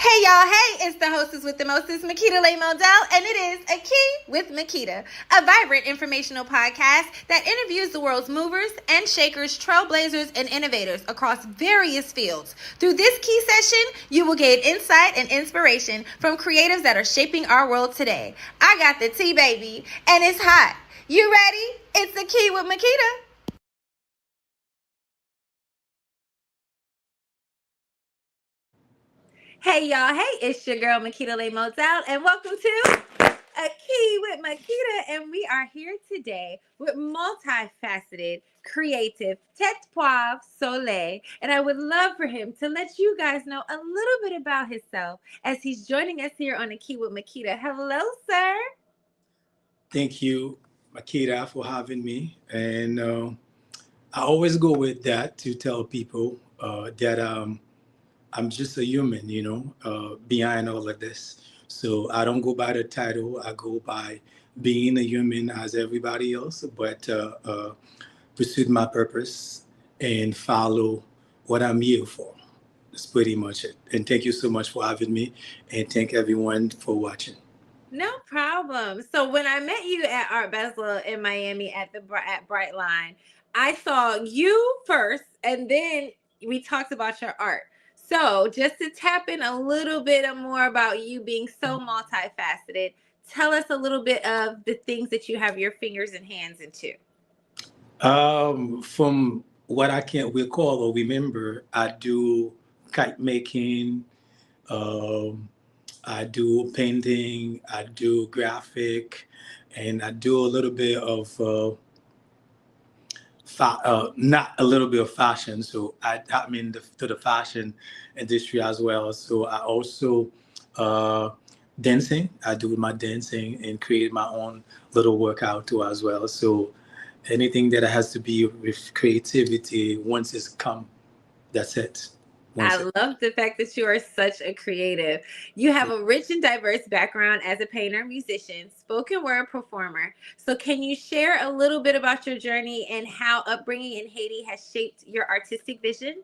Hey y'all, hey, it's the hostess with the mostest, Makeeta Lay Modell, and it is A Key with Makeeta, a vibrant informational podcast that interviews the world's movers and shakers, trailblazers, and innovators across various fields. Through this key session, you will gain insight and inspiration from creatives that are shaping our world today. I got the tea, baby, and it's hot. You ready? It's A Key with Makeeta. Hey y'all, hey, it's your girl Makeeta Lay Modell, and welcome to A Key with Makeeta. And we are here today with multifaceted, creative Tetpawav Soley. And I would love for him to let you guys know a little bit about himself as he's joining us here on A Key with Makeeta. Hello, sir. Thank you, Makeeta, for having me. And I always go with that to tell people that I'm just a human, behind all of this. So I don't go by the title, I go by being a human as everybody else, but pursue my purpose and follow what I'm here for. That's pretty much it. And thank you so much for having me, and thank everyone for watching. No problem. So when I met you at Art Basel in Miami at Brightline, I saw you first, and then we talked about your art. So just to tap in a little bit more about you being so multifaceted, tell us a little bit of the things that you have your fingers and hands into. From what I can recall or remember, I do kite making, um, I do painting, I do graphic, and I do a little bit of not a little bit of fashion. So I'm to the fashion industry as well. So I also uh, dancing. I do my dancing and create my own little workout too as well. So anything that has to be with creativity, once it's come, that's it. Once I it. love the fact that you are such a creative. You have a rich and diverse background as a painter, musician, spoken word performer. So, can you share a little bit about your journey and how upbringing in Haiti has shaped your artistic vision?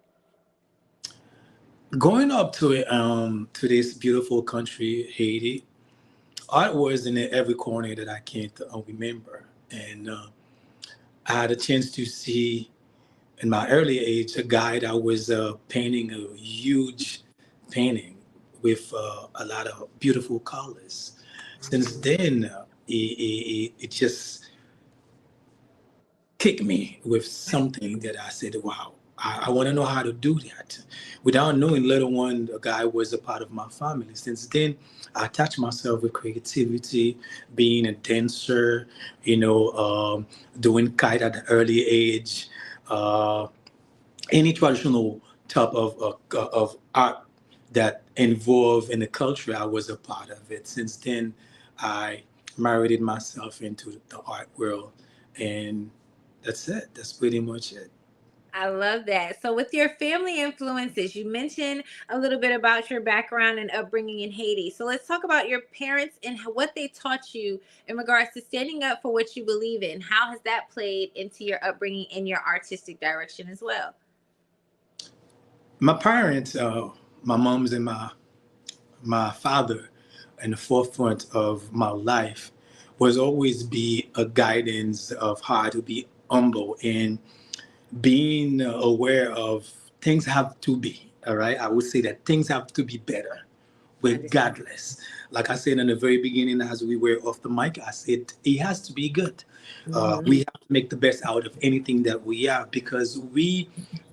Going up to this beautiful country, Haiti, art was in every corner that I can't remember, and I had a chance to see in my early age a guy that was painting a huge painting with a lot of beautiful colors. Since then, it just kicked me with something that I said, wow, I want to know how to do that. Without knowing, later on, the guy was a part of my family. Since then, I attached myself with creativity, being a dancer, doing kite at an early age. Uh, any traditional type of art that involved in the culture, I was a part of it. Since then, I married myself into the art world, and that's it. That's pretty much it. I love that. So, with your family influences, you mentioned a little bit about your background and upbringing in Haiti. So, let's talk about your parents and what they taught you in regards to standing up for what you believe in. How has that played into your upbringing and your artistic direction as well? My parents, my mom's and my father, in the forefront of my life, was always be a guidance of how to be humble and being aware of things have to be, all right? I would say that things have to be better Understand. regardless. Like I said in the very beginning, as we were off the mic, I said it has to be good. Mhm. We have to make the best out of anything that we have because we,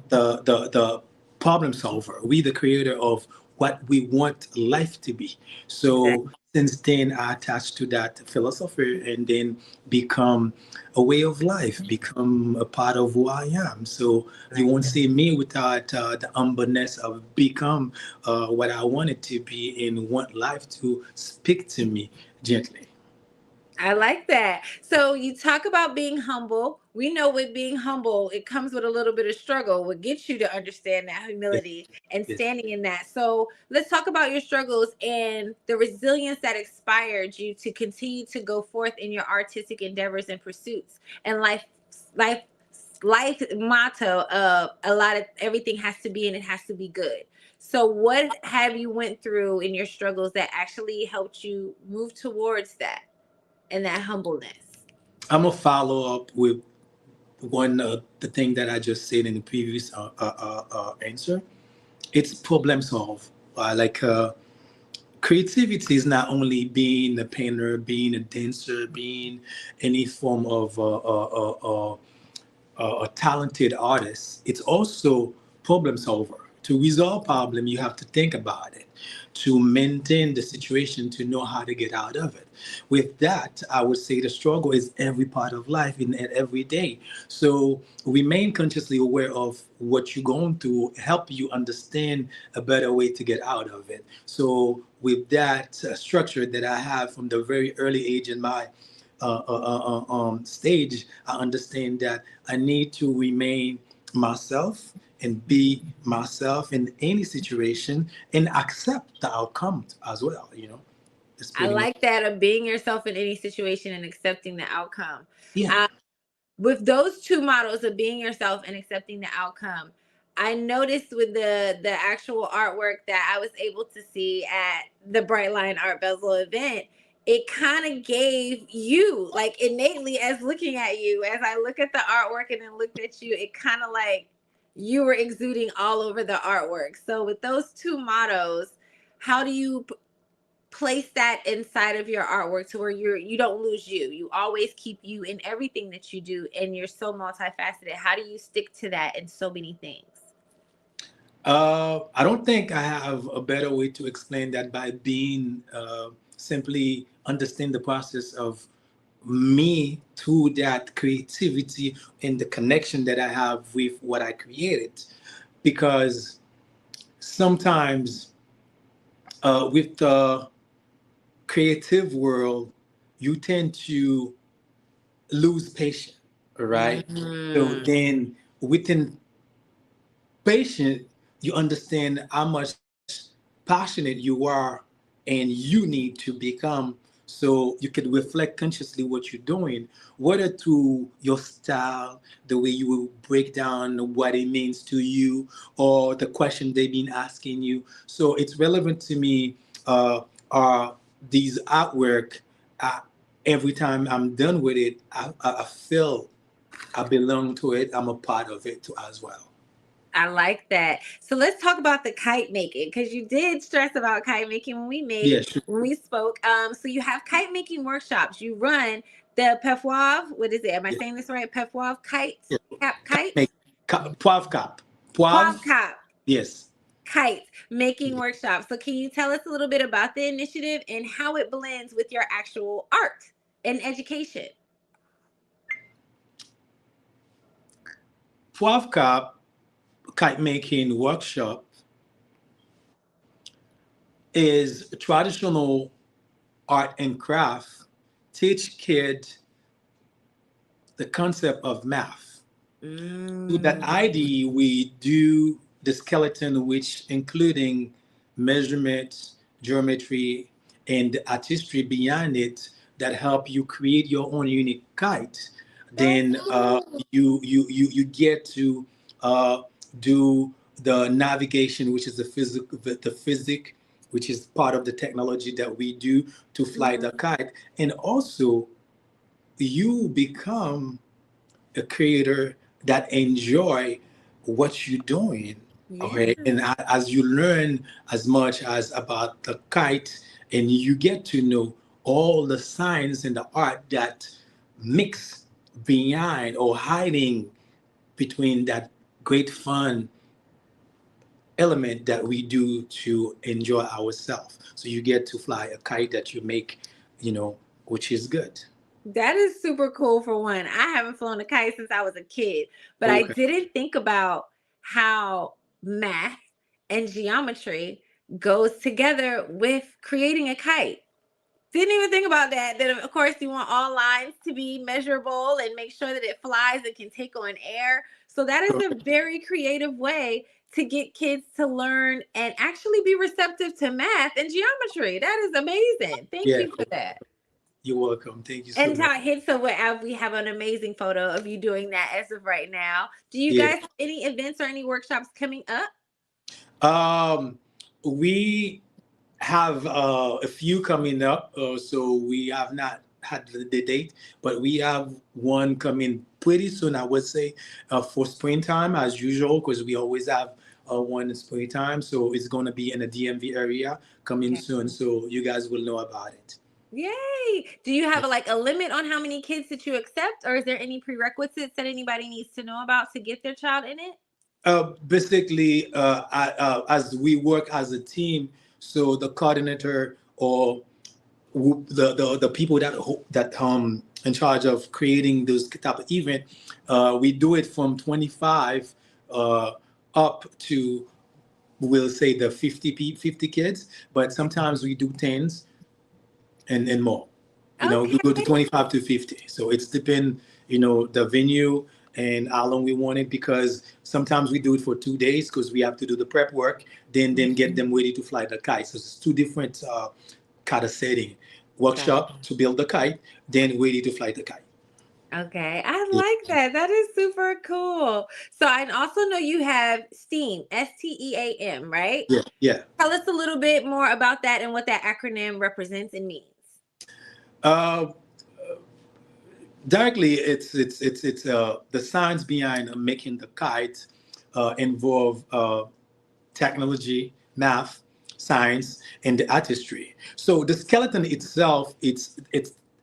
the problem solver, we the creator of what we want life to be. So Exactly. since then, I attached to that philosophy and then become a way of life, become a part of who I am. So you won't see me without the humbleness of become what I wanted to be and want life to speak to me gently. I like that. So you talk about being humble. We know with being humble, it comes with a little bit of struggle. What gets you to understand that Yes, humility and yes. standing in that. So let's talk about your struggles and the resilience that inspired you to continue to go forth in your artistic endeavors and pursuits and life life motto of a lot of everything has to be and it has to be good. So what have you went through in your struggles that actually helped you move towards that and that humbleness? I'm gonna follow up with one the thing that I just said in the previous answer. It's problem solve. Creativity is not only being a painter, being a dancer, being any form of a talented artist. It's also problem solver. To resolve problem, you have to think about it. To maintain the situation, to know how to get out of it. With that, I would say the struggle is every part of life in every day. So remain consciously aware of what you're going through, help you understand a better way to get out of it. So with that structure that I have from the very early age in my stage, I understand that I need to remain myself and be myself in any situation and accept the outcome as well. It's I pretty much. like that, of being yourself in any situation and accepting the outcome. Yeah. With those two models of being yourself and accepting the outcome, I noticed with the actual artwork that I was able to see at the Bright Line Art Bezel event, it kind of gave you, like, innately, as looking at you, as I look at the artwork and then looked at you, it kind of like you were exuding all over the artwork. So with those two mottos, how do you place that inside of your artwork to where you don't lose you always keep you in everything that you do, and you're so multifaceted? How do you stick to that in so many things? I don't think I have a better way to explain that by being simply understand the process of me to that creativity and the connection that I have with what I created. Because sometimes with the creative world, you tend to lose patience, all right? So Mm. then within patience, you understand how much passionate you are and you need to become so you can reflect consciously what you're doing, whether through your style, the way you will break down what it means to you, or the question they've been asking you. So it's relevant to me. Are these artwork? Uh, every time I'm done with it, I feel I belong to it. I'm a part of it too as well. I like that. So let's talk about the kite making, because you did stress about kite making Yeah, sure. when we spoke. So you have kite making workshops. You run the Pefwav. What is it? Am I Yeah, saying this right? Pefwav yeah. kites. Make Poivre cap. Poivre, Poivre yes. kite making workshop. So can you tell us a little bit about the initiative and how it blends with your actual art and education? Poivre cap kite making workshop is traditional art and craft. Teach kids the concept of math. To that Mm. ID, we do the skeleton, which including measurements, geometry, and the artistry behind it that help you create your own unique kite. That's Then cool. you get to uh, do the navigation, which is the physic, which is part of the technology that we do to fly the Mhm. kite, and also you become a creator that enjoy what you're doing. Yeah. Okay, and as you learn as much as about the kite, and you get to know all the science and the art that mix behind or hiding between that great fun element that we do to enjoy ourselves. So you get to fly a kite that you make, which is good. That is super cool for one. I haven't flown a kite since I was a kid, but I Okay. didn't think about how math and geometry goes together with creating a kite. Didn't even think about that. That of course you want all lines to be measurable and make sure that it flies and can take on air. So that is a very creative way to get kids to learn and actually be receptive to math and geometry. That is amazing. Thank Yeah, you for that. you're welcome. Thank you so And much. Todd hits so we have an amazing photo of you doing that as of right now. Do you Yeah. guys have any events or any workshops coming up? Um, we have a few coming up, so we have not had the date, but we have one coming pretty soon. I would say for springtime as usual, because we always have one in springtime. So it's going to be in the DMV area coming Okay. soon. So you guys will know about it. Yay! Do you have like a limit on how many kids that you accept, or is there any prerequisites that anybody needs to know about to get their child in it? Basically, as we work as a team, so the coordinator or the people that in charge of creating those type of event, we do it from 25 uh, up to, we'll say, the 50 kids, but sometimes we do tens and more. We go to Okay. 25 to 50. So it's depend, the venue and how long we want it, because sometimes we do it for 2 days because we have to do the prep work, then get them ready to fly the kite. So it's two different kind of setting. Got Workshop to build the kite, then ready to fly the kite. Okay, I Yeah, like that. That is super cool. So I also know you have STEAM, STEAM, right? yeah, yeah. Tell us a little bit more about that and what that acronym represents and means. Uh, Directly, it's the science behind making the kite involve technology, math, science, and the artistry. So the skeleton itself, it's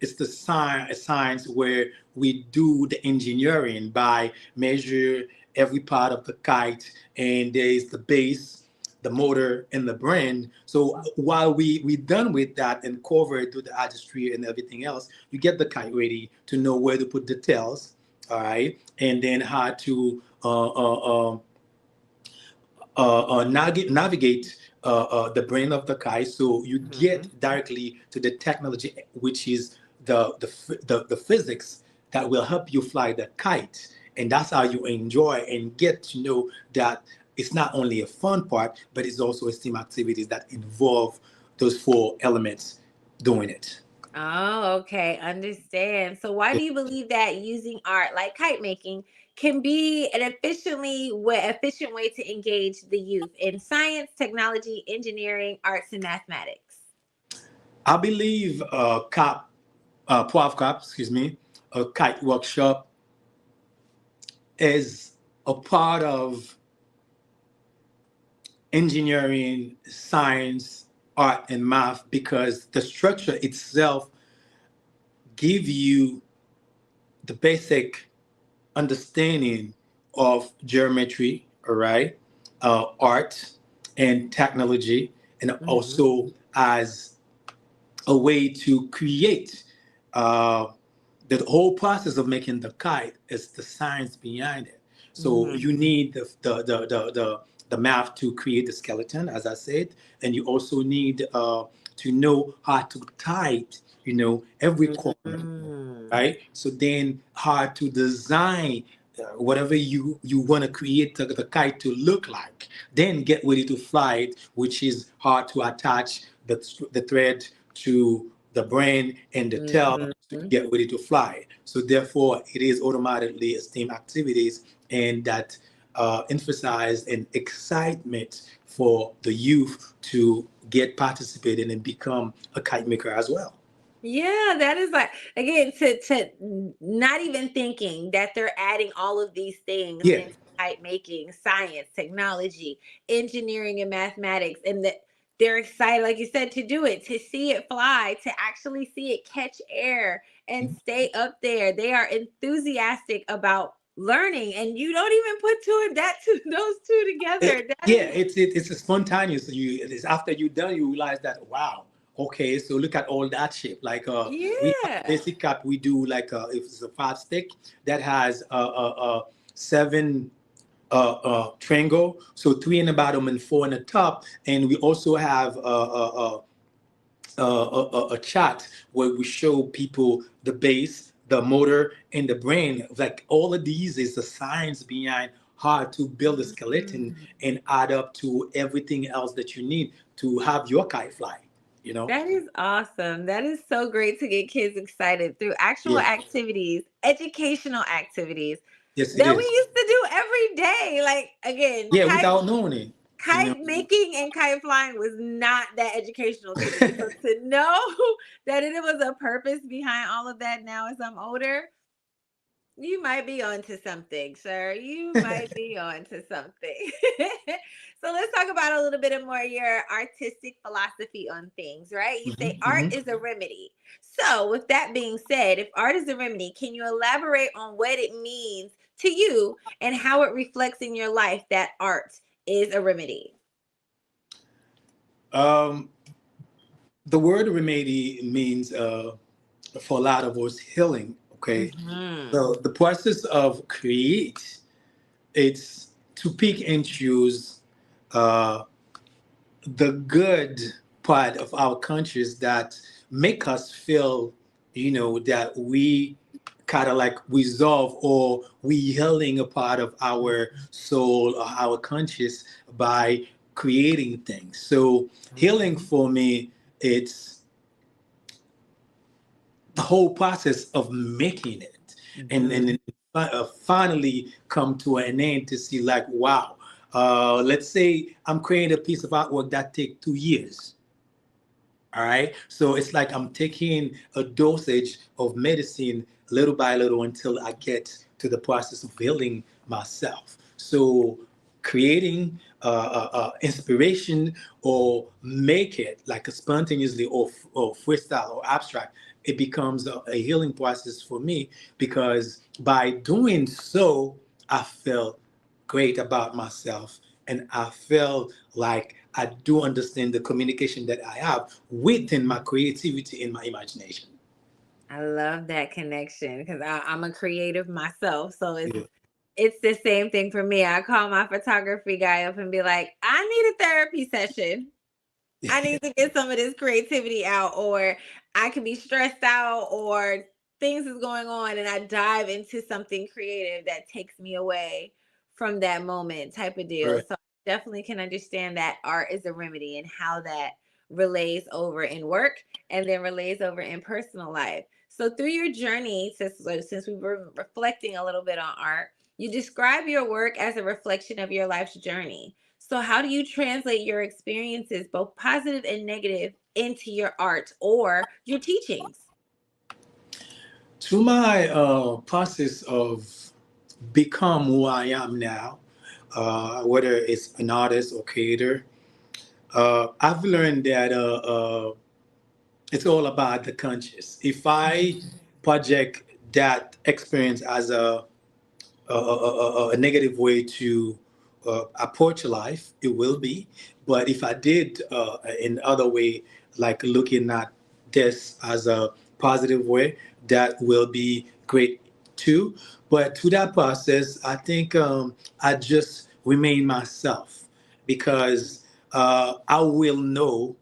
the science where we do the engineering by measure every part of the kite, and there is the base, the motor, and the brain. So while we done with that and cover do the artistry and everything else, you get the kite ready to know where to put the tails, all right, and then how to navigate the brain of the kite, so you Mhm. get directly to the technology, which is the physics that will help you fly the kite, and that's how you enjoy and get to know that it's not only a fun part, but it's also a STEAM activities that involve those four elements doing it. Oh, okay. Understand. So why do you believe that using art like kite making can be an efficient way to engage the youth in science, technology, engineering, arts, and mathematics? I believe Poav Cap, excuse me, a kite workshop is a part of engineering, science, art, and math, because the structure itself give you the basic understanding of geometry, all right, art and technology, and Mhm. also as a way to create uh, the whole process of making the kite is the science behind it. So Mhm. you need the math to create the skeleton, as I said, and you also need to know how to type, every corner, Mhm. right? So then how to design whatever you want to create the kite to look like, then get ready to fly it, which is hard to attach the thread to the brain and the tail to Mhm. get ready to fly. So therefore, it is automatically STEAM activities, and that emphasize and excitement for the youth to get participated and become a kite maker as well. Yeah, that is like again to not even thinking that they're adding all of these things Yeah. into type making, science, technology, engineering, and mathematics, and that they're excited, like you said, to do it, to see it fly, to actually see it catch air and stay up there. They are enthusiastic about learning, and you don't even put two and that two those two together. That Yeah, is it's a spontaneous. It's after you done, you realize that, wow, okay, so look at all that shape. Like we have a yeah. basic cap. We do like if it's a 5 stick that has seven triangle, so three in the bottom and four in the top, and we also have a chat where we show people the base, the motor, and the brain. Like all of these is the science behind how to build a skeleton Mhm. and add up to everything else that you need to have your kite fly. You know? That is awesome. That is so great to get kids excited through actual Yeah. activities, educational activities Yes, it that we is. used to do every day. Like again, Yeah, without knowing it. You know. Kite making and kite flying was not that educational to me. So to know that it was a purpose behind all of that now as I'm older, you might be onto something, sir. You might be onto something. So let's talk about a little bit of more your artistic philosophy on things, right? You say art Mhm. is a remedy. So, with that being said, if art is a remedy, can you elaborate on what it means to you and how it reflects in your life that art is a remedy? Um, the word remedy means, for a lot of us, healing. Okay, Mm-hmm. so the process of create, it's to pick and choose uh, the good part of our countries that make us feel, that we kind of like resolve or we healing a part of our soul or our conscious by creating things. So healing for me, it's the whole process of making it, and then finally come to an end to see like, wow, let's say I'm creating a piece of artwork that take 2 years. All right. So it's like I'm taking a dosage of medicine little by little until I get to the process of healing myself. So creating inspiration or make it like a spontaneously or freestyle or abstract, it becomes a healing process for me because by doing so, I feel great about myself and I feel like I do understand the communication that I have within my creativity and my imagination. I love that connection because I'm a creative myself. So Yeah. it's the same thing for me. I call my photography guy up and be like, I need a therapy session. I need to get some of this creativity out, or I can be stressed out, or things is going on, and I dive into something creative that takes me away from that moment, type of deal. Right. So I definitely can understand that art is a remedy and how that relays over in work and then relays over in personal life. So through your journey, since we were reflecting a little bit on art, you describe your work as a reflection of your life's journey. So, how do you translate your experiences, both positive and negative, into your art or your teachings? To my process of become who I am now, whether it's an artist or creator, I've learned that it's all about the conscious. If I project that experience as a negative way to approach life, it will be. But if I did in other way, like looking at this as a positive way, that will be great too. But through that process, I think I just remain myself because I will know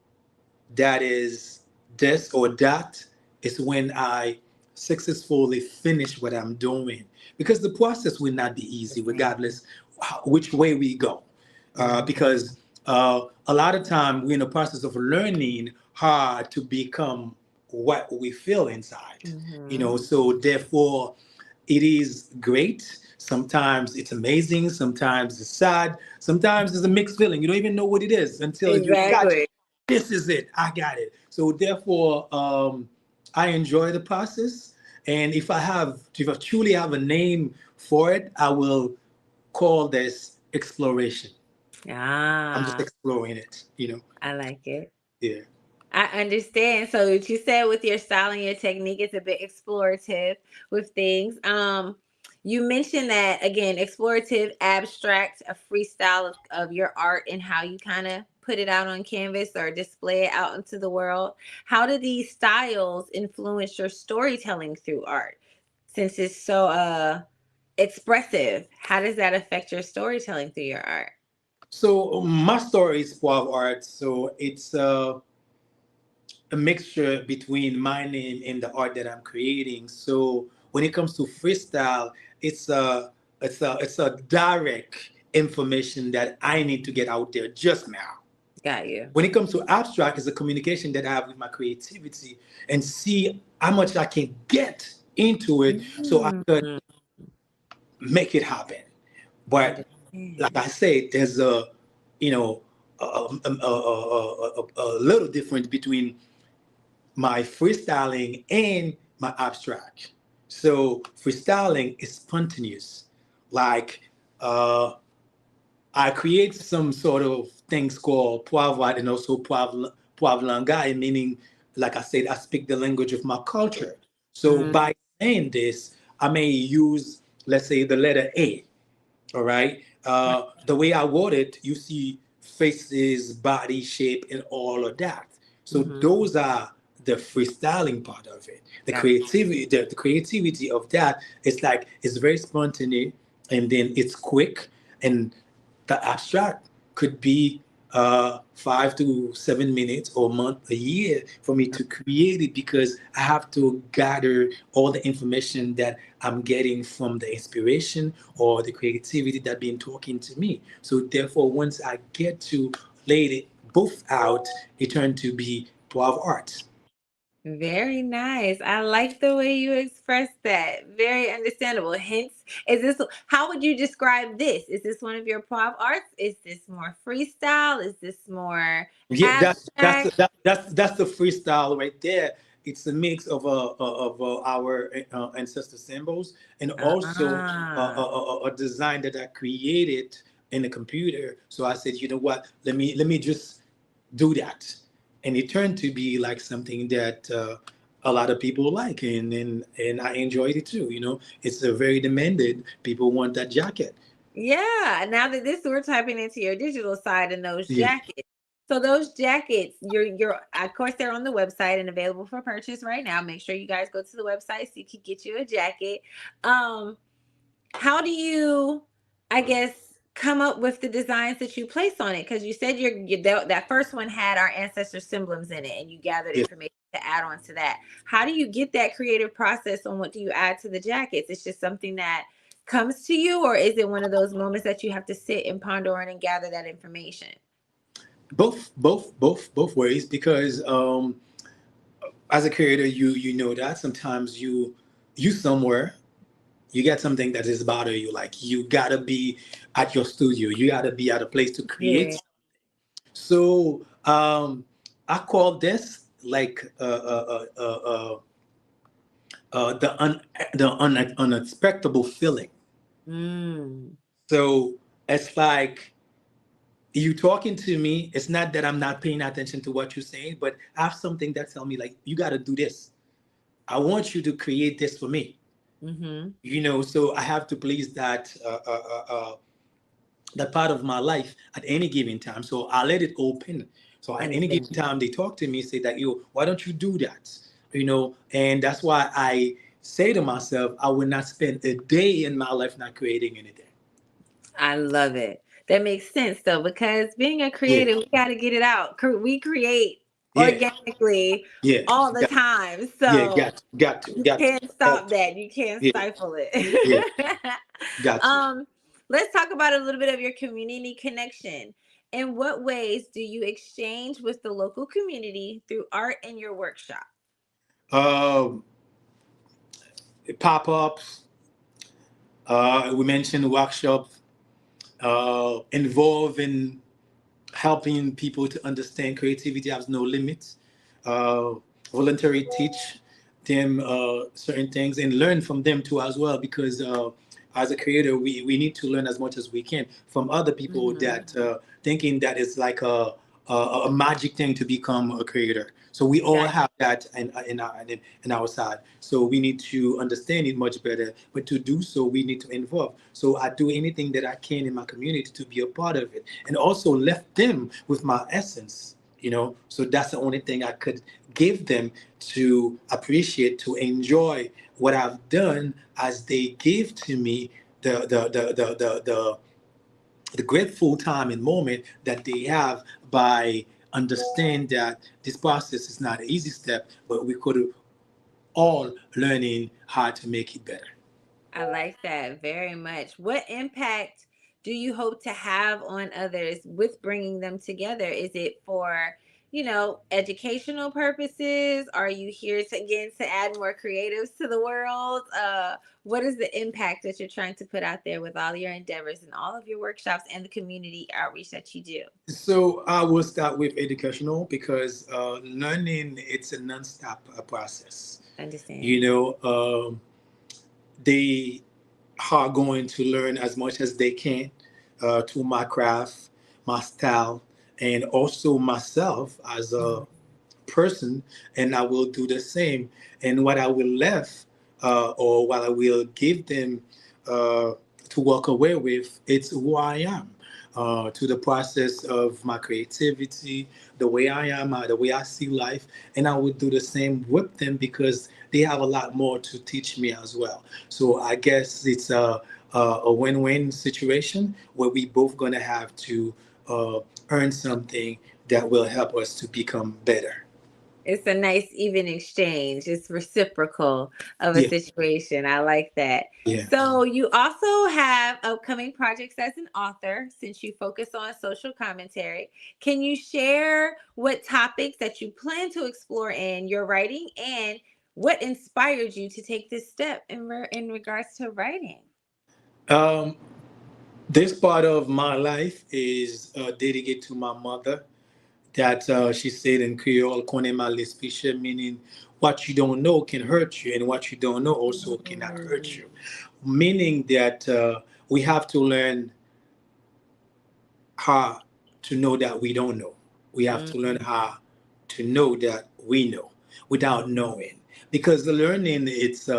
that is this or that is when I successfully finish what I'm doing. Because the process will not be easy, regardless which way we go. Because a lot of time we're in the process of learning how to become what we feel inside. Mm-hmm. So therefore, it is great. Sometimes it's amazing. Sometimes it's sad. Sometimes it's a mixed feeling. You don't even know what it is until you catch it. Exactly. This is it. I got it. So therefore, I enjoy the process. And if I truly have a name for it, I will call this exploration. I'm just Ah, exploring it. I like it. Yeah. I understand. So what you said with your style and your technique is a bit explorative with things. You mentioned that again, explorative, abstract, a freestyle of your art and how you kind of put it out on canvas or display it out into the world. How do these styles influence your storytelling through art? Since it's so expressive, how does that affect your storytelling through your art? So my story is Poivre Art. So it's a mixture between my name and the art that I'm creating. So when it comes to freestyle, it's a direct information that I need to get out there just now. Got you. When it comes to abstract, it's a communication that I have with my creativity and see how much I can get into it so I Mm, could make it happen. But like understand. I said, there's a you know, a little difference between my freestyling and my abstract. So freestyling is spontaneous, like uh, I create some sort of things called poivre and also poivre langue, meaning, like I said, I speak the language of my culture. So Mm, by saying this, I may use, let's say, the letter A. All right. The way I wrote it, you see faces, body shape, and all of that. So mm-hmm. those are the freestyling part of it. The creativity of that is like it's very spontaneous, and then it's quick, and the abstract could be 5 to 7 minutes or a month, a year for me to create it because I have to gather all the information that I'm getting from the inspiration or the creativity that been talking to me. So therefore, once I get to lay it both out, it turned to be 12 arts. Very nice. I like the way you express that. Very understandable. Hence, is this how would you describe this? Is this one of your pop arts? Is this more freestyle? Is this more Yeah, abstract? that's the freestyle right there. It's a mix of our ancestor symbols and also Ah, a design that I created in the computer. So I said, you know what? Let me just do that, and it turned to be like something that a lot of people like, and I enjoyed it too. It's a very demanded. People want that jacket. yeah. Now that this we're typing into your digital side and those Yeah. jackets. So those jackets, you're of course they're on the website and available for purchase right now. Make sure you guys go to the website so you can get you a jacket. Um, how do you, I guess, come up with the designs that you place on it? Because you said that first one had our ancestor symbols in it, and you gathered Yes. information to add on to that. How do you get that creative process on what do you add to the jackets? It's just something that comes to you, or is it one of those moments that you have to sit and ponder on and gather that information? Both ways, because as a creator, you know that sometimes you somewhere, you get something that is bother you, like you gotta be at your studio, you gotta be at a place to Yeah. create. So I call this like the unexpected feeling. Mm. So it's like you talking to me, it's not that I'm not paying attention to what you're saying, but I have something that tell me like you got to do this. I want you to create this for me. Mm-hmm. So I have to please that part of my life at any given time. So I let it open. So at any given Understand. time, they talk to me, say that, why don't you do that? And that's why I say to myself, I will not spend a day in my life not creating anything. I love it. That makes sense though, because being a Yeah, creative, we got to get it out. We create yeah, organically yeah, all the time. yeah, So you got to, can't stop that. You can't yeah, stifle yeah, it. got to. um, let's talk about a little bit of your community connection. In what ways do you exchange with the local community through art and your workshop? Um, Pop-ups, we mentioned workshop, involved in helping people to understand creativity has no limits. Uh, Voluntary teach them certain things and learn from them too as well, because as a creator, we need to learn as much as we can from other people Hmm. that thinking that it's like a magic thing to become a creator. So we all Gotcha. have that in our side. So we need to understand it much better. But to do so, we need to involve. So I do anything that I can in my community to be a part of it, and also left them with my essence. So that's the only thing I could give them to appreciate, to enjoy what I've done, as they give to me the grateful time and moment that they have by understand that this process is not an easy step, but we could all learning how to make it better. I like that very much. What impact do you hope to have on others with bringing them together? Is it for educational purposes? Are you here to, again, to add more creatives to the world? What is the impact that you're trying to put out there with all your endeavors and all of your workshops and the community outreach that you do? So I will start with educational because learning it's a non-stop process. Understand. You know, they are going to learn as much as they can to my craft, my style, and also myself as a person, and I will do the same. And what I will left or what I will give them to walk away with, it's who I am. To the process of my creativity, the way I am, the way I see life, and I would do the same with them because they have a lot more to teach me as well. So I guess it's a win-win situation where we both gonna have to uh, earn something that will help us to become better. It's a nice, even exchange. It's reciprocal of a Yeah, situation. I like that. yeah. So, you also have upcoming projects as an author since you focus on social commentary. Can you share what topics that you plan to explore in your writing and what inspired you to take this step in regards to writing? Um, this part of my life is dedicated to my mother. That she said in Creole, "Kone mal especially," meaning what you don't know can hurt you, and what you don't know also cannot hurt Mm, you. Meaning that we have to learn how to know that we don't know. We have to learn mm, how to know that we know without knowing. Because the learning it's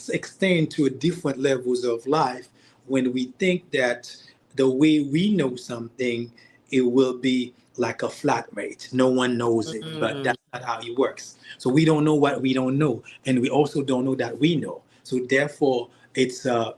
extend to different levels of life when we think that the way we know something it will be like a flat rate. No one knows it, but mm. that's not how it works. So we don't know what we don't know, and we also don't know that we know. So therefore, it's a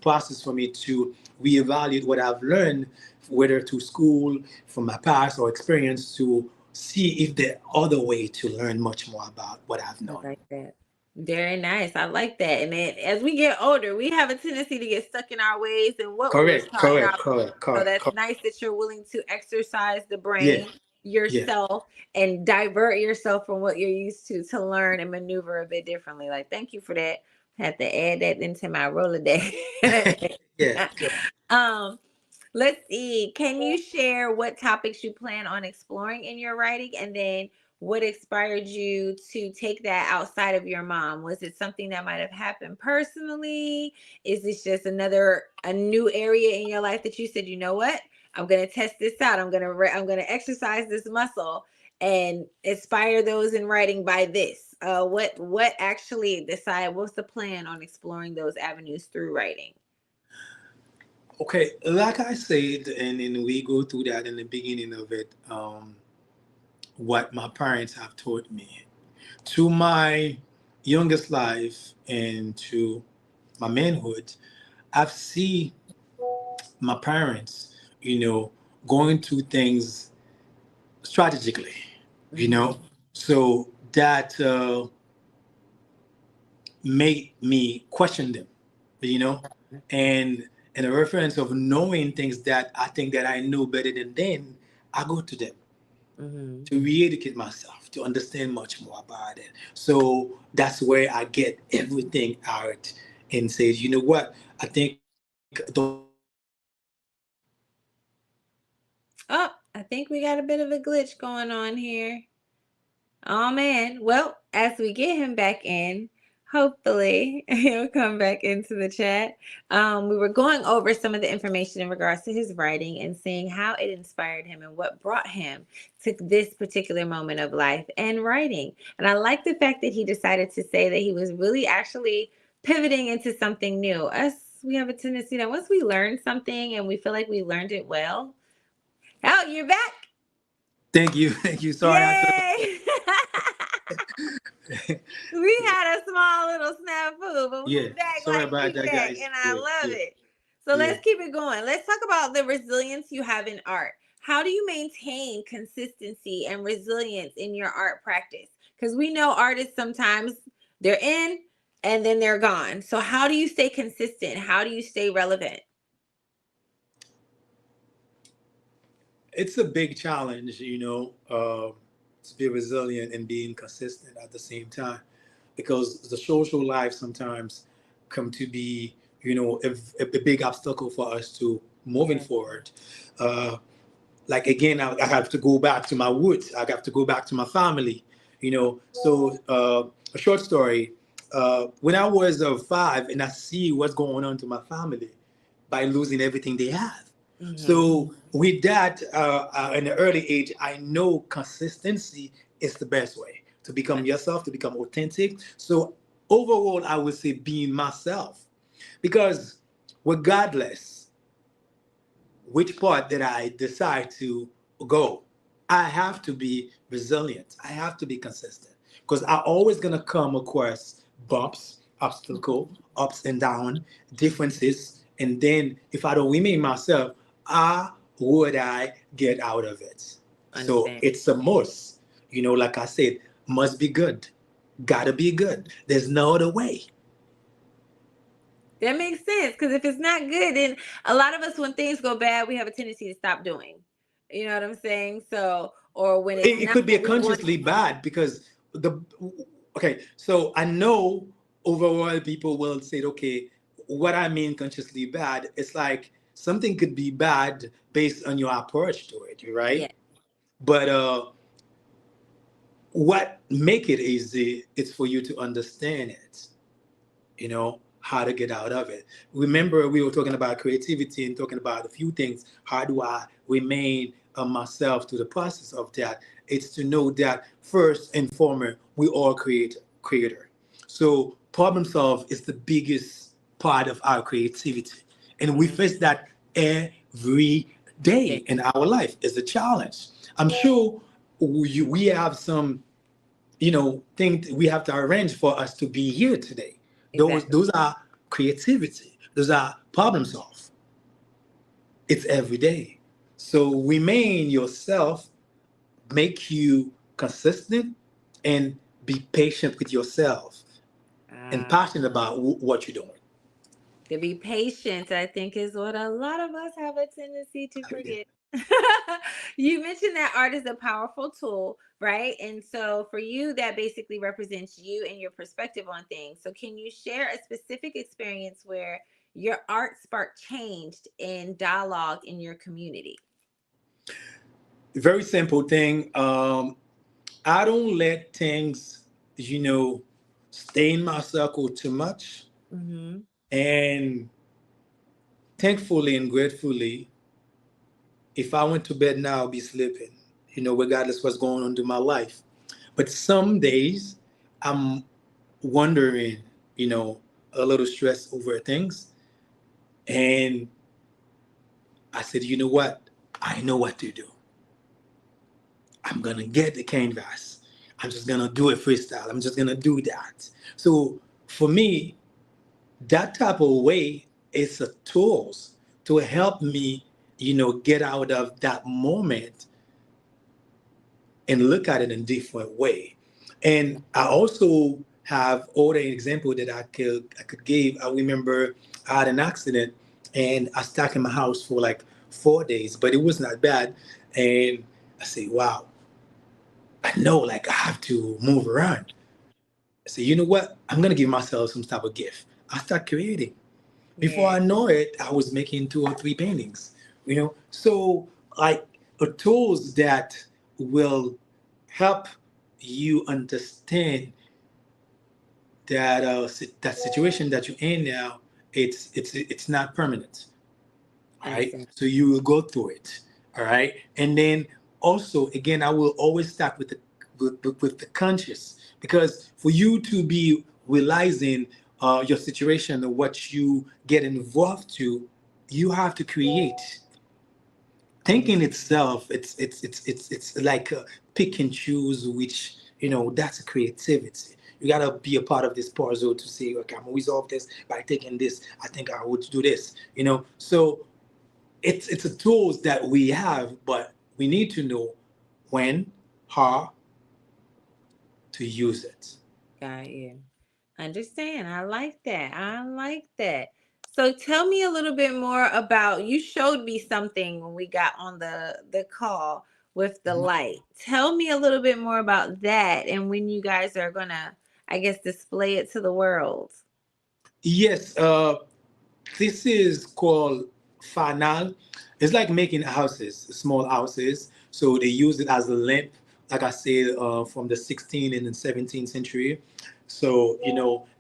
process for me to reevaluate what I've learned, whether to school, from my past or experience, to see if there are other way to learn much more about what I've I known. like that. Very nice. I like that. And then as we get older, we have a tendency to get stuck in our ways and what we were Correct, taught in our. correct, correct, So correct, that's correct. nice that you're willing to exercise the Yeah, brain yeah. yourself and divert yourself from what you're used to learn and maneuver a bit differently. Like, thank you for that. I have to add that into my Rolodex. Yeah, good. um, Let's see. Can you share what topics you plan on exploring in your writing and then what inspired you to take that outside of your mom? Was it something that might have happened personally? Is this just a new area in your life that you said, "You know what? I'm going to test this out. I'm going to exercise this muscle and inspire those in writing by this." What actually decide what's the plan on exploring those avenues through writing? Okay, like I said, and then we go through that in the beginning of it. What my parents have taught me to my youngest life and to my manhood, I've seen my parents, you know, going through things strategically, you know. Mhm. So that made me question them, you know, and in a reference of knowing things that I think that I know better than them, I go to them Mhm. to re-educate myself, to understand much more about it. So that's where I get everything out and say, you know what, I think those Oh, I think we got a bit of a glitch going on here. Oh man. Well, as we get him back in, hopefully he'll come back into the chat. We were going over some of the information in regards to his writing and seeing how it inspired him and what brought him to this particular moment of life and writing. And I like the fact that he decided to say that he was really actually pivoting into something new. Us, we have a tendency that once we learn something and we feel like we learned it well, oh, you're back. thank you, thank you. Sorry, I had Yay! We had a small little snafu, but we yeah, back sorry like about we that, back, guys. and I Yeah, love yeah, it. So yeah. let's keep it going. Let's talk about the resilience you have in art. How do you maintain consistency and resilience in your art practice? Because we know artists sometimes they're in and then they're gone. So how do you stay consistent? How do you stay relevant? It's a big challenge, to be resilient and being consistent at the same time, because the social life sometimes come to be, a big obstacle for us to moving Yes. forward. Uh, like again, I have to go back to my roots. I have to go back to my family. A short story. When I was 5, and I see what's going on to my family by losing everything they have. Mm-hmm. So with that, in the early age, I know consistency is the best way to become yourself, to become authentic. So overall, I would say being myself, because regardless which part that I decide to go, I have to be resilient. I have to be consistent, because I'm always gonna come across bumps, obstacle, ups and down, differences, and then if I don't remain myself, how would I get out of it? So Understand. it's a must. Like I said, must be good, gotta be good. There's no other way. That makes sense, because if it's not good, then a lot of us, when things go bad, we have a tendency to stop doing. You know what I'm saying? So, or when it's It not could be a what we want. consciously bad, because the okay, so I know overall people will say, okay, what I mean consciously bad, it's like something could be bad based on your approach to it, right? Yeah, But what make it easy is for you to understand it, how to get out of it. Remember, we were talking about creativity and talking about a few things. How do I remain myself to the process of that? It's to know that first and foremost, we all creator. So problem solve is the biggest part of our creativity, and we mm-hmm. face that every day in our life is a challenge. I'm sure we have some, things we have to arrange for us to be here today. those Exactly. those are creativity, those are problem solve. It's every day. So remain yourself, make you consistent, and be patient with yourself and Uh, passionate about what you're doing. to be patient, I think, is what a lot of us have a tendency to Yeah. forget. You mentioned that art is a powerful tool, right? And so for you, that basically represents you and your perspective on things. So can you share a specific experience where your art sparked changed in dialogue in your community? Very simple thing. I don't let things, stay in my circle too much. Mm-hmm. And thankfully and gratefully, if I went to bed now, I'll be sleeping, regardless what's going on in my life. But some days I'm wondering, a little stressed over things. And I said, you know what? I know what to do. I'm going to get the canvas. I'm just going to do it freestyle. I'm just going to do that. So for me, that type of way is a tools to help me, get out of that moment and look at it in a different way. And I also have other example that I could give. I remember I had an accident and I stuck in my house for like 4 days, but it was not bad. And I say, wow, I know like I have to move around. I say, you know what? I'm gonna give myself some type of gift. I start creating. Before Yeah. I know it, I was making 2 or 3 paintings. So like tools that will help you understand that that situation that you're in now, it's not permanent. All right, Understand. so you will go through it. All right, and then also again, I will always start with with the conscious, because for you to be realizing your situation and what you get involved to, you have to create. Thinking Understand. itself, it's like pick and choose, which that's a creativity. You gotta be a part of this puzzle to say, okay, I'm gonna resolve this by taking this. I think I would do this. So it's a tools that we have, but we need to know when, how to use it. Got you. Understand. I like that. I like that. So tell me a little bit more about, you showed me something when we got on the call with the light. Tell me a little bit more about that and when you guys are gonna, I guess, display it to the world. Yes, this is called fanal. It's like making houses, small houses. So they use it as a lamp, like I said, from the 16th and the 17th century. So,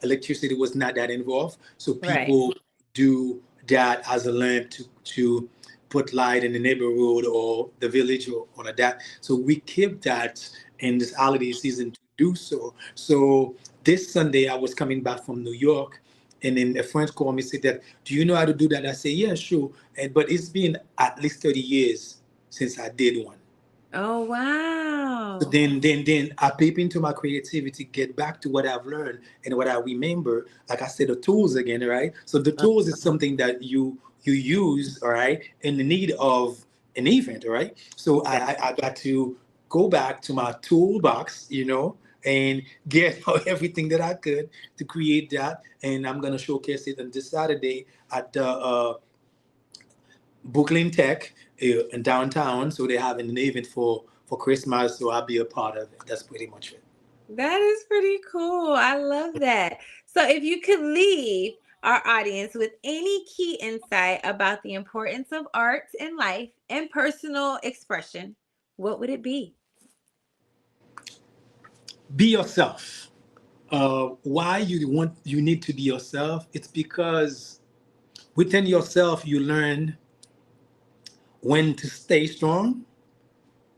electricity was not that involved. So Right. people do that as a lamp to put light in the neighborhood or the village or on a that. So we keep that in this holiday season to do so. So this Sunday, I was coming back from New York, and then a friend called me and said that, do you know how to do that? I say, yeah, sure. But it's been at least 30 years since I did one. Oh, So wow. then I peep into my creativity, get back to what I've learned and what I remember. Like I said, the tools again, right? So the tools is something that you use, all right, in the need of an event, all right? So I got to go back to my toolbox, and get everything that I could to create that. And I'm gonna showcase it on this Saturday at the Brooklyn Tech in downtown. So they're having an event for Christmas. So I'll be a part of it. That's pretty much it. That is pretty cool. I love that. So, if you could leave our audience with any key insight about the importance of art in life and personal expression, what would it be? Be yourself. Why you need to be yourself? It's because within yourself you learn when to stay strong,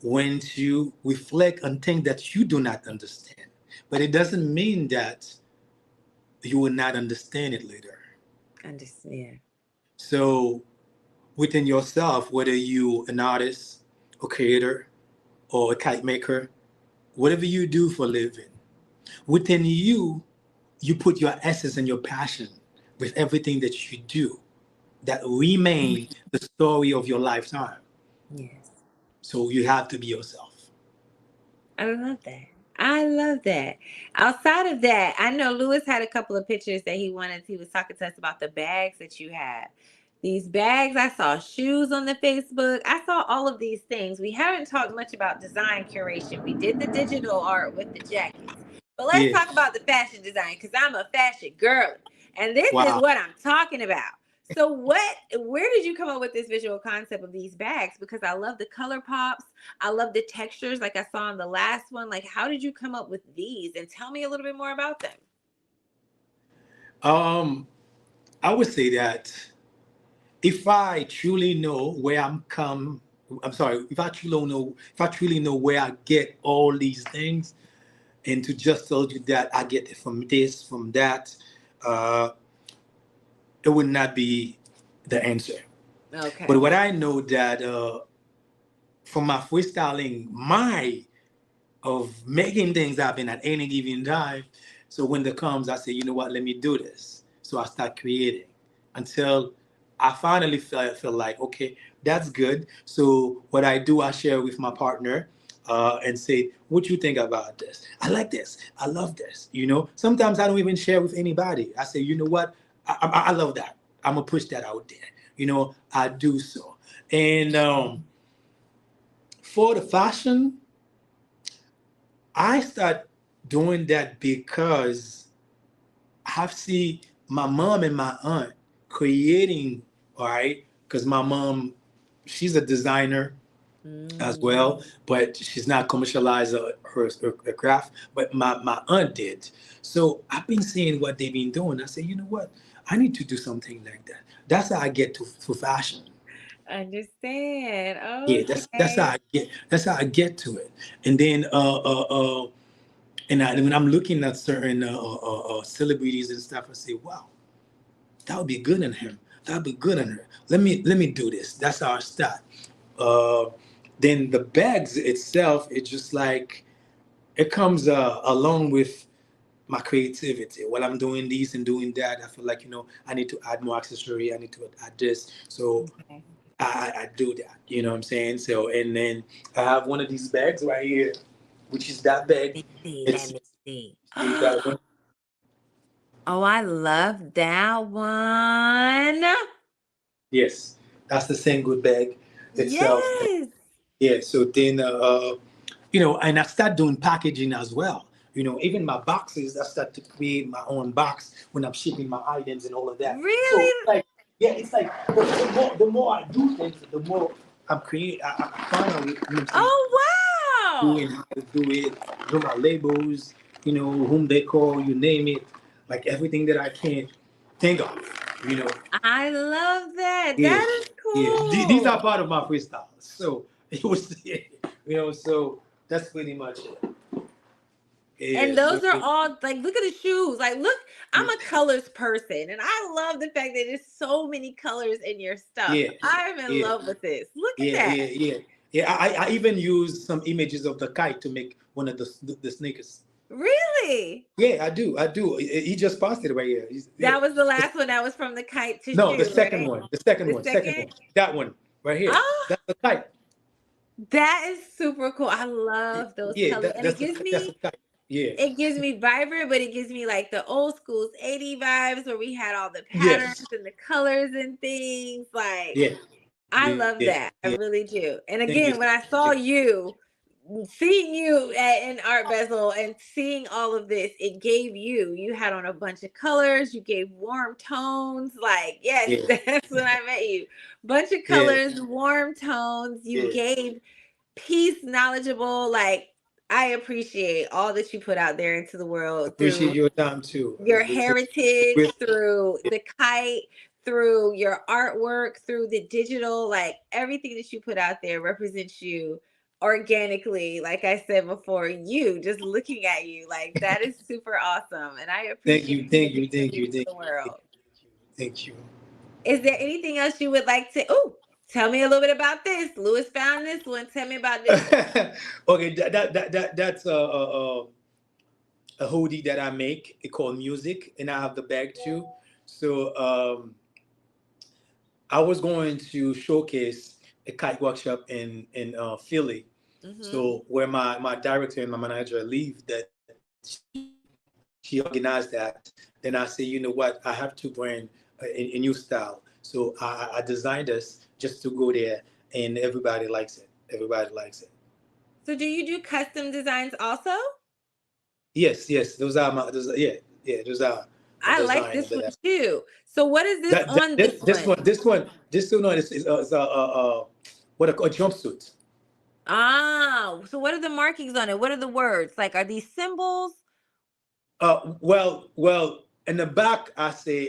when to reflect on things that you do not understand. But it doesn't mean that you will not understand it later. Understand. So within yourself, whether you an artist, a creator, or a kite maker, whatever you do for a living, within you, you put your essence and your passion with everything that you do that remain the story of your lifetime. Yes. So you have to be yourself. I love that. I love that. Outside of that, I know Lewis had a couple of pictures that he was talking to us about the bags that you have. These bags, I saw shoes on the Facebook. I saw all of these things. We haven't talked much about design curation. We did the digital art with the jackets. But let's Yeah. talk about the fashion design because I'm a fashion girl. And this is Wow. what I'm talking about. So where did you come up with this visual concept of these bags? Because I love the color pops. I love the textures like I saw in the last one. Like, how did you come up with these? And tell me a little bit more about them. Um, I would say that if I truly know where I'm sorry, if I truly know where I get all these things, and to just tell you that I get it from this, from that, uh, it would not be the answer. But Okay. what I know that from my freestyling, my of making things happen at any given time. So when the comes, I say, you know what, let me do this. So I start creating until I finally feel like, okay, that's good. So what I do, I share with my partner and say, what you think about this? I like this. I love this. Sometimes I don't even share with anybody. I say, you know what? I love that. I'm gonna push that out there. I do so. And for the fashion, I start doing that because I've seen my mom and my aunt creating, all right, because my mom, she's a designer as Mm. well, but she's not commercialized her craft, but my aunt did. So I've been seeing what they've been doing. I say, you know what? I need to do something like that. That's how I get to fashion. Understand. Yeah, that's how Okay. I get to it. And then when I'm looking at certain celebrities and stuff, I say, wow, that would be good on him. That would be good on her. Let me do this. That's how I start. Uh, then the bags itself, it's just like it comes along with my creativity. While I'm doing this and doing that, I feel like I need to add more accessory. I need to add this. So Okay. I do that. You know what I'm saying? So and then I have one of these bags right here, which is that bag. Let me see. Let It's me see. you got one. Oh, I love that one. Yes, that's the same good bag itself. Yes. Yeah. So then, and I start doing packaging as well. Even my boxes, I start to create my own box when I'm shipping my items and all of that. So Really? like, yeah, it's like the more I do things, the more I'm create. I finally, saying, Oh, wow. doing how to do it, do my labels, whom they call, you name it, like everything that I can think of, you know. I love that. Yeah, That is yeah. These are cool. part of my freestyle. So it was, so that's pretty much it. Yeah. And those are all like, look at the shoes. Like, look, I'm a colors person, and I love the fact that there's so many colors in your stuff. Yeah, I'm in yeah, love with this. Look at yeah, that. yeah, yeah. Yeah, I even used some images of the kite to make one of the sneakers. Really? Yeah, I do. I do. He just posted it right here. Yeah. That was the last one. That was from the kite to No, the shoe, second right? one. The second The one. Second second. one. That one right here. Oh, That's the kite. that is super cool. I love those Yeah, colors, and that's the kite. Yeah. it gives me vibrant, but it gives me like the old school's 80 vibes where we had all the Yes. patterns and the colors and things. Like, Yeah. I Yeah. love that. I Yeah. really do. And Thank you. again, when I saw you, seeing you in Art Basel and seeing all of this, it gave you had on a bunch of colors, you gave warm tones. Like, yes, Yeah. that's when I met you. Bunch of Yeah. colors, warm tones. You Yeah. gave peace, knowledgeable. Like, I appreciate all that you put out there into the world Appreciate through your time too. your heritage, With through the kite, through your artwork, through the digital, like everything that you put out there represents you organically. Like I said before, you just looking at you, like that is super awesome. And I thank appreciate you, you thank you, thank contributing you, to thank the you, thank world. you, thank you. Is there anything else you would like to? Oh, tell me a little bit about this. Lewis found this one. Tell me about this one. Okay, that's a hoodie that I make. It called Music, and I have the bag too. So I was going to showcase a kite workshop in Philly. Mm-hmm. So where my director and my manager leave that she organized that. Then I say, you know what, I have to bring a new style. So I designed this just to go there, and everybody likes it. Everybody likes it. So, do you do custom designs also? Yes, yes, those are a I like design this one that too. So what is this that, that on this one? this one is what a jumpsuit. Ah, so what are the markings on it? What are the words? Like, are these symbols? Well, in the back I said,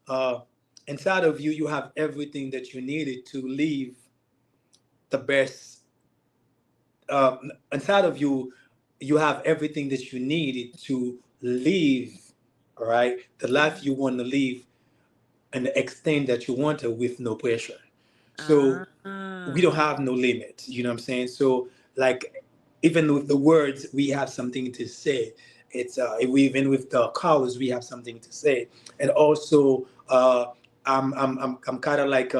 uh, inside of you, you have everything that you needed to live the best. Inside of you, you have everything that you needed to live, all right, the life you want to live and the extent that you want to with no pressure. So we don't Ah, have no limit. You know what I'm saying? So like even with the words, we have something to say. It's even with the colors, we have something to say. And also, I'm kind of like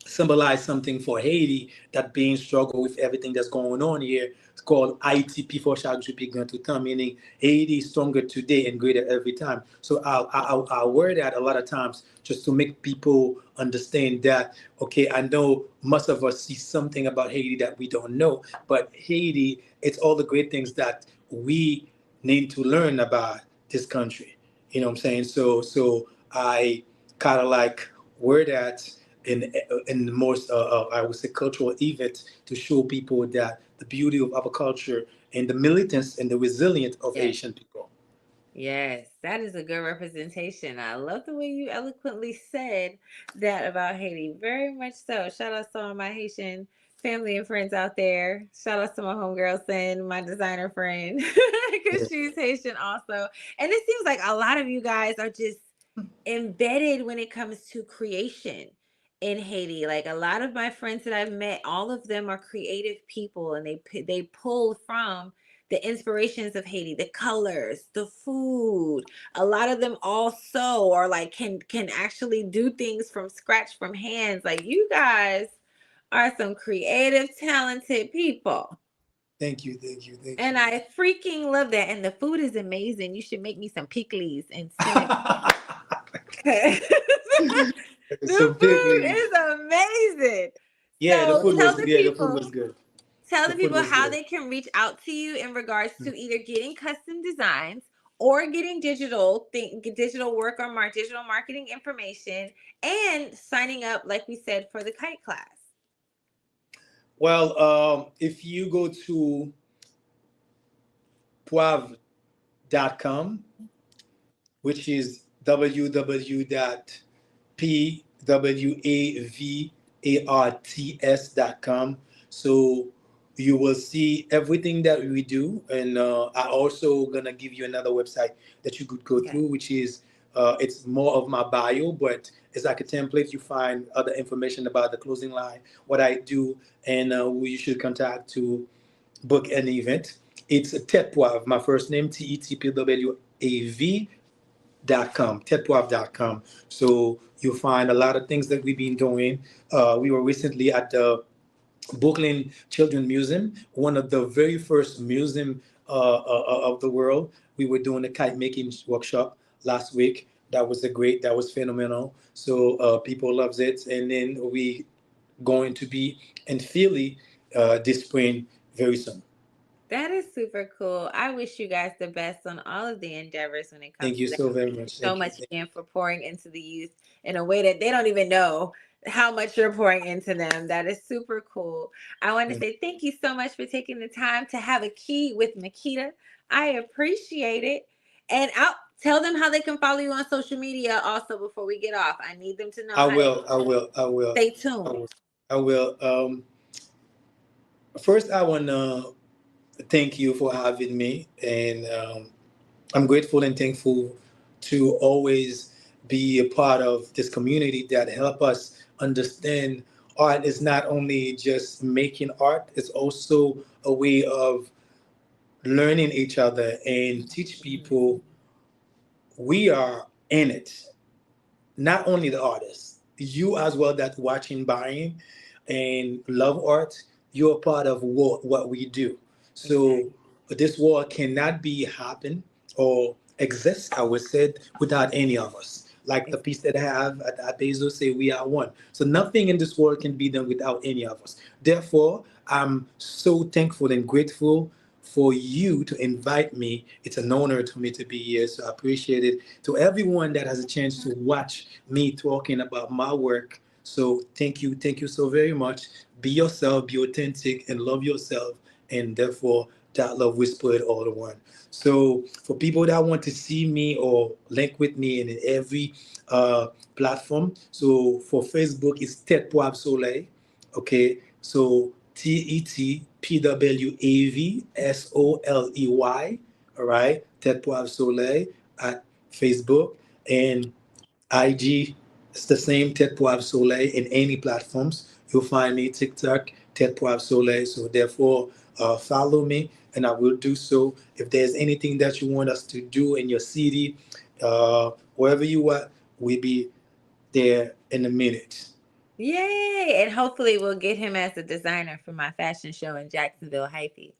symbolize something for Haiti that being struggle with everything that's going on here. It's called ITP for chaque jour plus grand tout temps, meaning Haiti is stronger today and greater every time. So I wear that a lot of times just to make people understand that, okay, I know most of us see something about Haiti that we don't know, but Haiti, it's all the great things that we need to learn about this country. You know what I'm saying? So I kind of like wear that in the most I would say cultural events to show people that the beauty of our culture and the militance and the resilience of yes. Asian people. Yes, that is a good representation. I love the way you eloquently said that about Haiti. Very much so. Shout out to all my Haitian family and friends out there. Shout out to my homegirl Sin, my designer friend, because Yeah. she's Haitian also. And it seems like a lot of you guys are just embedded when it comes to creation in Haiti. Like a lot of my friends that I've met, all of them are creative people, and they pull from the inspirations of Haiti, the colors, the food. A lot of them also are like can actually do things from scratch from hands. Like you guys are some creative, talented people. Thank you, thank you, thank And you. I freaking love that. And the food is amazing. You should make me some pickles and send it. The So food bigly. is amazing. Yeah, the So food tell was the yeah, the food people, was good. tell The the food people was how good. they can reach out to you in regards Mm. to either getting custom designs or getting digital work or digital marketing information and signing up, like we said, for the kite class. Well, if you go to poivre.com, which is www.pwavarts.com. So you will see everything that we do, and I also gonna give you another website that you could go Okay. through, which is it's more of my bio, but it's like a template. You find other information about the closing line, what I do, and who you should contact to book an event. It's Tetpawav, my first name, Tetpawav.com, Tetpawav.com. So you'll find a lot of things that we've been doing. We were recently at the Brooklyn Children Museum, one of the very first museum of the world. We were doing a kite making workshop last week. That was phenomenal. So people loves it. And then we going to be in Philly this spring very soon. That is super cool. I wish you guys the best on all of the endeavors when it Thank comes you to that. so very Thank you much. so Thank you. much again for pouring into the youth in a way that they don't even know how much you're pouring into them. That is super cool. I want to Thank say thank you so much for taking the time to have a key with Makeeta. I appreciate it. And I'll tell them how they can follow you on social media also before we get off. I need them to know I how to will. I will. I will. stay I tuned. will. I will. First, I want to thank you for having me, and I'm grateful and thankful to always be a part of this community that help us understand art is not only just making art; it's also a way of learning each other and teach people we are in it, not only the artist, you as well that watching, buying, and love art, you're part of what we do. Exactly. So this world cannot be happen or exist, I would say, without any of us. Like the piece that I have at Bezos say, we are one. So nothing in this world can be done without any of us. Therefore, I'm so thankful and grateful for you to invite me. It's an honor to me to be here. So I appreciate it. To everyone that has a chance to watch me talking about my work. So thank you so very much. Be yourself, be authentic, and love yourself. And therefore, that love whispered all the one. So for people that want to see me or link with me in every platform, so for Facebook, it's Tetpawav Soley. Okay, so Tetpwavsoley, all right, Tetpawav Soley at Facebook and IG. It's the same Tetpawav Soley in any platforms. You'll find me TikTok Tetpawav Soley. So therefore, follow me, and I will do so. If there's anything that you want us to do in your city, wherever you are, we'll be there in a minute. Yay! And hopefully we'll get him as a designer for my fashion show in Jacksonville, Haiti,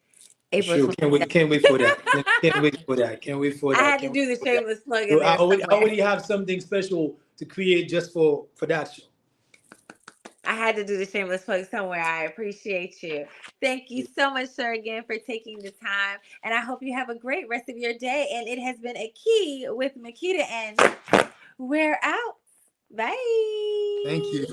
April Sure, 27th. can't wait for that. Can't wait for that. Can't wait for I that. had to Can't do wait the for that. shameless plug in So there I somewhere. already have something special to create just for that show. I had to do the shameless plug somewhere. I appreciate you. Thank you so much, sir, again for taking the time. And I hope you have a great rest of your day. And it has been a key with Makeeta, and we're out. Thank Bye. you.